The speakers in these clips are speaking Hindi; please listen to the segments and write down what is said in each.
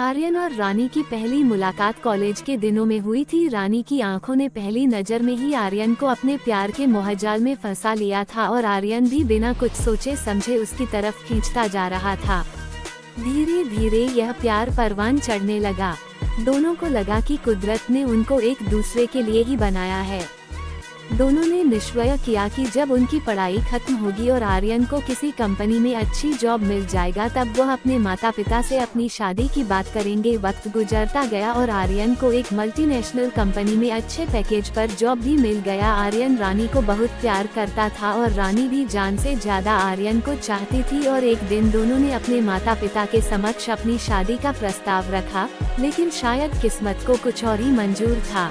आर्यन और रानी की पहली मुलाकात कॉलेज के दिनों में हुई थी। रानी की आंखों ने पहली नज़र में ही आर्यन को अपने प्यार के मोहजाल में फंसा लिया था और आर्यन भी बिना कुछ सोचे समझे उसकी तरफ खींचता जा रहा था। धीरे धीरे यह प्यार परवान चढ़ने लगा। दोनों को लगा कि कुदरत ने उनको एक दूसरे के लिए ही बनाया है। दोनों ने निश्चय किया कि जब उनकी पढ़ाई खत्म होगी और आर्यन को किसी कंपनी में अच्छी जॉब मिल जाएगा तब वह अपने माता पिता से अपनी शादी की बात करेंगे। वक्त गुजरता गया और आर्यन को एक मल्टीनेशनल कंपनी में अच्छे पैकेज पर जॉब भी मिल गया। आर्यन रानी को बहुत प्यार करता था और रानी भी जान से ज्यादा आर्यन को चाहती थी और एक दिन दोनों ने अपने माता पिता के समक्ष अपनी शादी का प्रस्ताव रखा, लेकिन शायद किस्मत को कुछ और ही मंजूर था।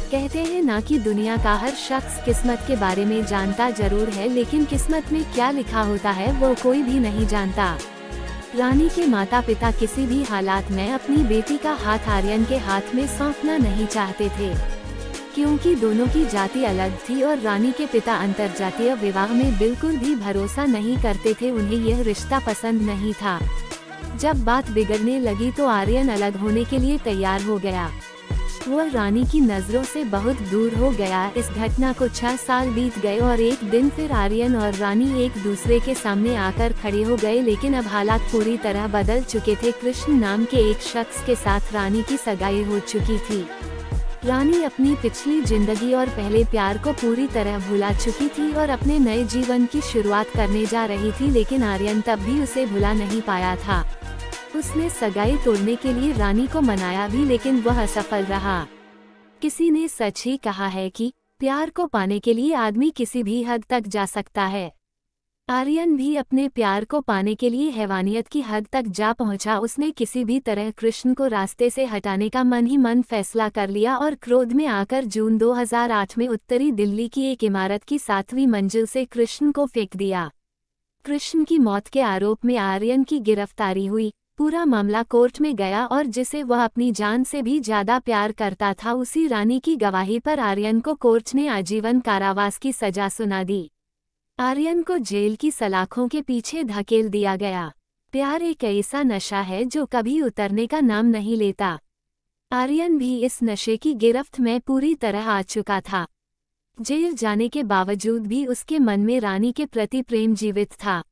कहते हैं ना कि दुनिया का हर शख्स किस्मत के बारे में जानता जरूर है, लेकिन किस्मत में क्या लिखा होता है वो कोई भी नहीं जानता। रानी के माता पिता किसी भी हालात में अपनी बेटी का हाथ आर्यन के हाथ में सौंपना नहीं चाहते थे, क्योंकि दोनों की जाति अलग थी और रानी के पिता अंतरजातीय विवाह में बिल्कुल भी भरोसा नहीं करते थे। उन्हें यह रिश्ता पसंद नहीं था। जब बात बिगड़ने लगी तो आर्यन अलग होने के लिए तैयार हो गया। वह रानी की नजरों से बहुत दूर हो गया। इस घटना को 6 साल बीत गए और एक दिन फिर आर्यन और रानी एक दूसरे के सामने आकर खड़े हो गए, लेकिन अब हालात पूरी तरह बदल चुके थे। कृष्ण नाम के एक शख्स के साथ रानी की सगाई हो चुकी थी। रानी अपनी पिछली जिंदगी और पहले प्यार को पूरी तरह भुला चुकी थी और अपने नए जीवन की शुरुआत करने जा रही थी, लेकिन आर्यन तब भी उसे भुला नहीं पाया था। उसने सगाई तोड़ने के लिए रानी को मनाया भी, लेकिन वह असफल रहा। किसी ने सच ही कहा है कि प्यार को पाने के लिए आदमी किसी भी हद तक जा सकता है। आर्यन भी अपने प्यार को पाने के लिए हैवानियत की हद तक जा पहुंचा। उसने किसी भी तरह कृष्ण को रास्ते से हटाने का मन ही मन फैसला कर लिया और क्रोध में आकर जून 2008 में उत्तरी दिल्ली की एक इमारत की 7वीं मंजिल से कृष्ण को फेंक दिया। कृष्ण की मौत के आरोप में आर्यन की गिरफ्तारी हुई। पूरा मामला कोर्ट में गया और जिसे वह अपनी जान से भी ज्यादा प्यार करता था, उसी रानी की गवाही पर आर्यन को कोर्ट ने आजीवन कारावास की सजा सुना दी। आर्यन को जेल की सलाखों के पीछे धकेल दिया गया। प्यार एक ऐसा नशा है जो कभी उतरने का नाम नहीं लेता। आर्यन भी इस नशे की गिरफ्त में पूरी तरह आ चुका था। जेल जाने के बावजूद भी उसके मन में रानी के प्रति प्रेम जीवित था।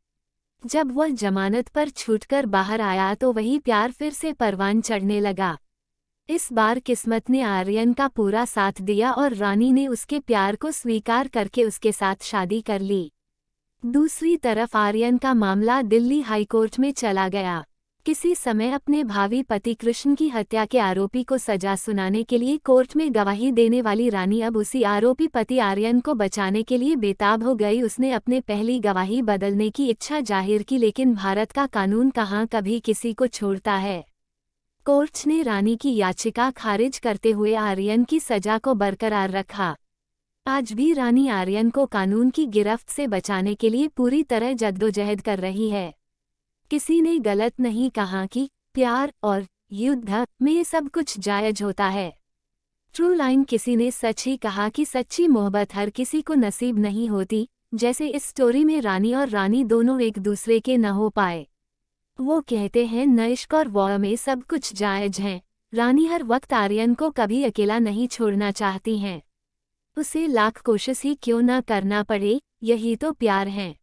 जब वह जमानत पर छूटकर बाहर आया तो वही प्यार फिर से परवान चढ़ने लगा। इस बार किस्मत ने आर्यन का पूरा साथ दिया और रानी ने उसके प्यार को स्वीकार करके उसके साथ शादी कर ली। दूसरी तरफ आर्यन का मामला दिल्ली हाईकोर्ट में चला गया। किसी समय अपने भावी पति कृष्ण की हत्या के आरोपी को सजा सुनाने के लिए कोर्ट में गवाही देने वाली रानी अब उसी आरोपी पति आर्यन को बचाने के लिए बेताब हो गई। उसने अपने पहली गवाही बदलने की इच्छा जाहिर की, लेकिन भारत का कानून कहाँ कभी किसी को छोड़ता है। कोर्ट ने रानी की याचिका खारिज करते हुए आर्यन की सजा को बरकरार रखा। आज भी रानी आर्यन को कानून की गिरफ्त से बचाने के लिए पूरी तरह जद्दोजहद कर रही है। किसी ने गलत नहीं कहा कि प्यार और युद्ध में सब कुछ जायज होता है। ट्रू लाइन किसी ने सच ही कहा कि सच्ची मोहब्बत हर किसी को नसीब नहीं होती। जैसे इस स्टोरी में रानी और रानी दोनों एक दूसरे के न हो पाए। वो कहते हैं न इश्क और वॉर में सब कुछ जायज है। रानी हर वक्त आर्यन को कभी अकेला नहीं छोड़ना चाहती हैं। उसे लाख कोशिश ही क्यों न करना पड़े, यही तो प्यार है।